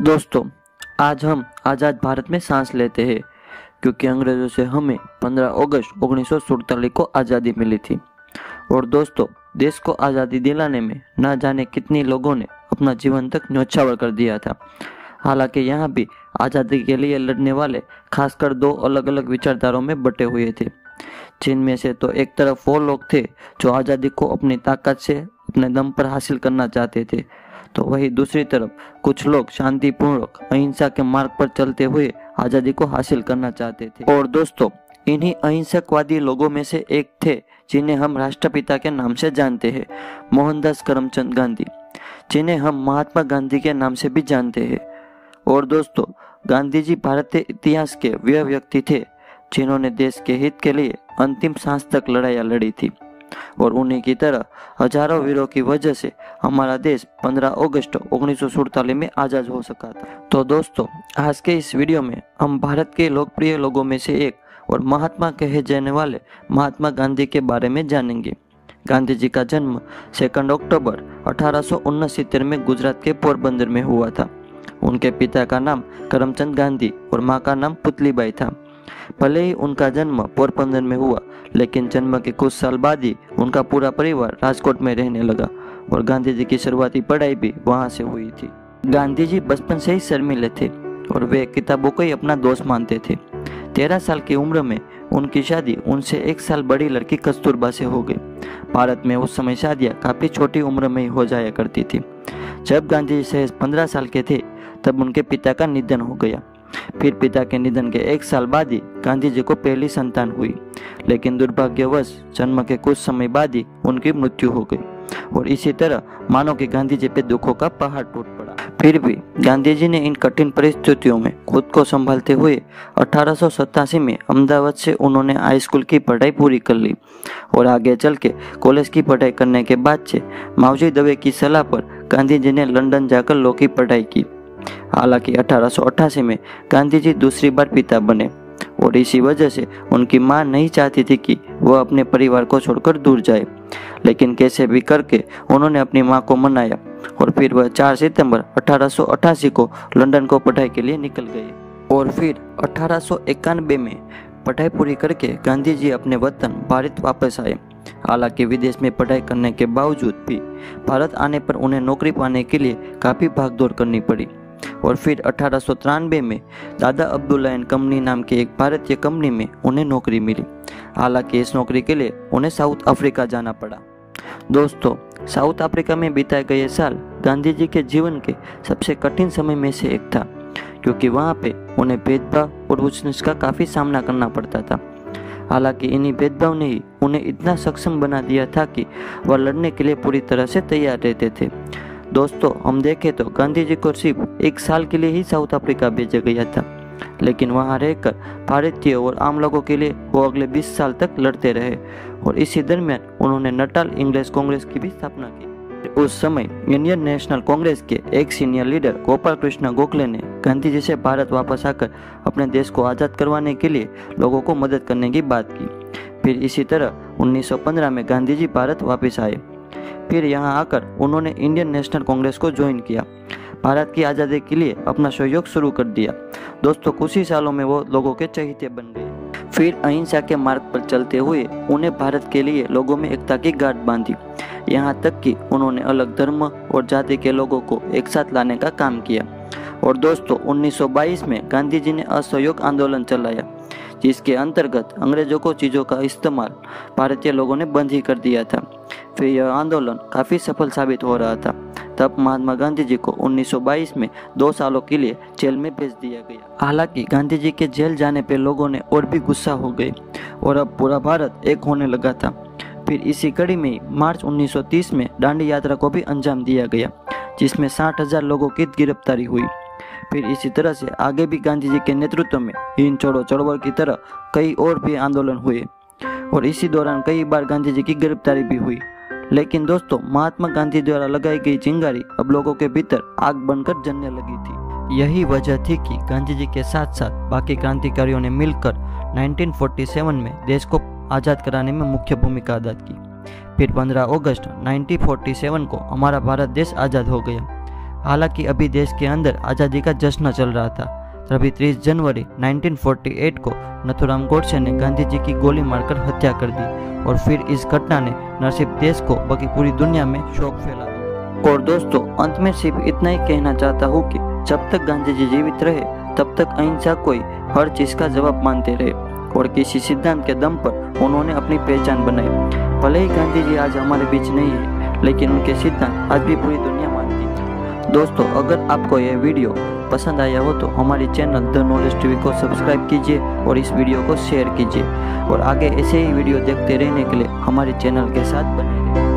दोस्तों, आज हम आज़ाद भारत में सांस लेते हैं क्योंकि अंग्रेज़ों से हमें 15 अगस्त 1947 को आज़ादी मिली थी। और दोस्तों, देश को आज़ादी दिलाने में न जाने कितने लोगों ने अपना जीवन तक न्यौछावर कर दिया था। हालांकि यहाँ भी आज़ादी के लिए लड़ने वाले खासकर दो अलग अलग विचारधाराओं में बटे हुए थे, जिनमें से तो एक तरफ वो लोग थे जो आज़ादी को अपनी ताकत से अपने दम पर हासिल करना चाहते थे, तो वही दूसरी तरफ कुछ लोग शांतिपूर्वक अहिंसा के मार्ग पर चलते हुए आज़ादी को हासिल करना चाहते थे। और दोस्तों, इन्हीं अहिंसकवादी लोगों में से एक थे जिन्हें हम राष्ट्रपिता के नाम से जानते हैं, मोहनदास करमचंद गांधी, जिन्हें हम महात्मा गांधी के नाम से भी जानते हैं। और दोस्तों, गांधी जी भारतीय इतिहास के वे व्यक्ति थे जिन्होंने देश के हित के लिए अंतिम सांस तक लड़ाइयाँ लड़ी थी, और उन्हीं की तरह हजारों वीरों की वजह से हमारा देश 15 अगस्त 1947 में आज़ाद हो सका था। तो दोस्तों, आज के इस वीडियो में हम भारत के लोकप्रिय लोगों में से एक और महात्मा कहे जाने वाले महात्मा गांधी के बारे में जानेंगे। गांधी जी का जन्म 2 अक्टूबर 1869 में गुजरात के पोरबंदर में हुआ था। उनके पिता का नाम करमचंद गांधी और माँ का नाम पुतलीबाई था। भले ही उनका जन्म पोरबंदर में हुआ, लेकिन जन्म के कुछ साल बाद ही उनका पूरा परिवार राजकोट में रहने लगा और गांधी जी की शुरुआती पढ़ाई भी वहां से हुई थी। गांधी जी बचपन से ही शर्मीले थे और वे किताबों को ही अपना दोस्त मानते थे। 13 साल की उम्र में उनकी शादी उनसे 1 साल बड़ी लड़की कस्तूरबा से हो गई। भारत में उस समय शादियां काफी छोटी उम्र में ही हो जाया करती थी। जब गांधी जी सहज 15 साल के थे तब उनके पिता का निधन हो गया। फिर पिता के निधन के 1 साल बाद ही गांधी जी को पहली संतान हुई, लेकिन दुर्भाग्यवश जन्म के कुछ समय बाद ही उनकी मृत्यु हो गई। और इसी तरह मानो कि गांधी जी पे दुखों का पहाड़ टूट पड़ा। फिर भी गांधी जी ने इन कठिन परिस्थितियों में खुद को संभालते हुए 1887 में अहमदाबाद से उन्होंने हाई स्कूल की पढ़ाई पूरी कर ली और आगे चल के कॉलेज की पढ़ाई करने के बाद से मावजी दवे की सलाह पर गांधी जी ने लंदन जाकर लॉ की पढ़ाई की। हालांकि 1888 में गांधी जी दूसरी बार पिता बने और इसी वजह से उनकी मां नहीं चाहती थी कि वह अपने परिवार को छोड़कर दूर जाए, लेकिन कैसे भी करके उन्होंने अपनी मां को मनाया और फिर वह 4 सितंबर 1888 को लंदन को पढ़ाई के लिए निकल गए। और फिर 1891 में पढ़ाई पूरी करके गांधी जी अपने वतन भारत वापस आए। हालांकि विदेश में पढ़ाई करने के बावजूद भी भारत आने पर उन्हें नौकरी पाने के लिए काफ़ी भागदौड़ करनी पड़ी। और फिर 1893 में दादा अब्दुल्ला एंड कंपनी नाम की एक भारतीय कंपनी में उन्हें नौकरी मिली। हालांकि इस नौकरी के लिए उन्हें साउथ अफ्रीका जाना पड़ा। दोस्तों, साउथ अफ्रीका में बिताए गए साल गांधी जी के जीवन के सबसे कठिन समय में से एक था, क्योंकि वहाँ पे उन्हें भेदभाव और ऊंच-नीच का काफ़ी सामना करना पड़ता था। हालांकि इन्हीं भेदभाव ने ही उन्हें इतना सक्षम बना दिया था कि वह लड़ने के लिए पूरी तरह से तैयार रहते थे। दोस्तों, हम देखें तो गांधी जी को सिर्फ 1 साल के लिए ही साउथ अफ्रीका भेजा गया था, लेकिन वहां रहकर भारतीय और आम लोगों के लिए वो अगले 20 साल तक लड़ते रहे और इसी दरमियान उन्होंने नटाल इंग्लिश कांग्रेस की भी स्थापना की। उस समय इंडियन नेशनल कांग्रेस के एक सीनियर लीडर गोपाल कृष्ण गोखले ने गांधी जी से भारत वापस आकर अपने देश को आज़ाद करवाने के लिए लोगों को मदद करने की बात की। फिर इसी तरह 1915 में गांधी जी भारत वापस आए। फिर यहाँ आकर उन्होंने इंडियन नेशनल कांग्रेस को ज्वाइन किया, भारत की आज़ादी के लिए अपना सहयोग शुरू कर दिया। दोस्तों, कुछ ही सालों में वो लोगों के चहेते बन गए। फिर अहिंसा के मार्ग पर चलते हुए उन्हें भारत के लिए लोगों में एकता की गांठ बांधी, यहाँ तक कि उन्होंने अलग धर्म और जाति के लोगों को एक साथ लाने का काम किया। और दोस्तों, 1922 में गांधी जी ने असहयोग आंदोलन चलाया, जिसके अंतर्गत अंग्रेजों को चीज़ों का इस्तेमाल भारतीय लोगों ने बंद ही कर दिया था। फिर यह आंदोलन काफ़ी सफल साबित हो रहा था। तब महात्मा गांधी जी को 1922 में 2 सालों के लिए जेल में भेज दिया गया। हालांकि गांधी जी के जेल जाने पर लोगों ने और भी गुस्सा हो गए और अब पूरा भारत एक होने लगा था। फिर इसी कड़ी में मार्च 1930 में दांडी यात्रा को भी अंजाम दिया गया, जिसमें 60,000 लोगों की गिरफ्तारी हुई। फिर इसी तरह से आगे भी गांधी जी के नेतृत्व में हिंद छोड़ो चळवळ की तरह कई और भी आंदोलन हुए और इसी दौरान कई बार गांधी जी की गिरफ्तारी भी हुई। लेकिन दोस्तों, महात्मा गांधी द्वारा लगाई गई चिंगारी अब लोगों के भीतर आग बनकर जलने लगी थी। यही वजह थी कि गांधी जी के साथ साथ बाकी क्रांतिकारियों ने मिलकर 1947 में देश को आज़ाद कराने में मुख्य भूमिका अदा की। फिर 15 अगस्त 1947 को हमारा भारत देश आज़ाद हो गया। हालांकि अभी देश के अंदर आज़ादी का जश्न चल रहा था। तभी 30 जनवरी 1948 को नथुराम गोडसे ने गांधी जी की गोली मारकर हत्या कर दी और फिर इस घटना ने न सिर्फ देश को बल्कि पूरी दुनिया में शोक फैला दिया। और दोस्तों, अंत में सिर्फ इतना ही कहना चाहता हूँ कि जब तक गांधी जी जीवित रहे तब तक अहिंसा को ही हर चीज का जवाब मानते रहे और किसी सिद्धांत के दम पर उन्होंने अपनी पहचान बनाई। भले ही गांधी जी आज हमारे बीच नहीं है, लेकिन उनके सिद्धांत आज भी पूरी दुनिया मानती है। दोस्तों, अगर आपको यह वीडियो पसंद आया हो तो हमारे चैनल द नॉलेज टीवी को सब्सक्राइब कीजिए और इस वीडियो को शेयर कीजिए और आगे ऐसे ही वीडियो देखते रहने के लिए हमारे चैनल के साथ बने रहिए।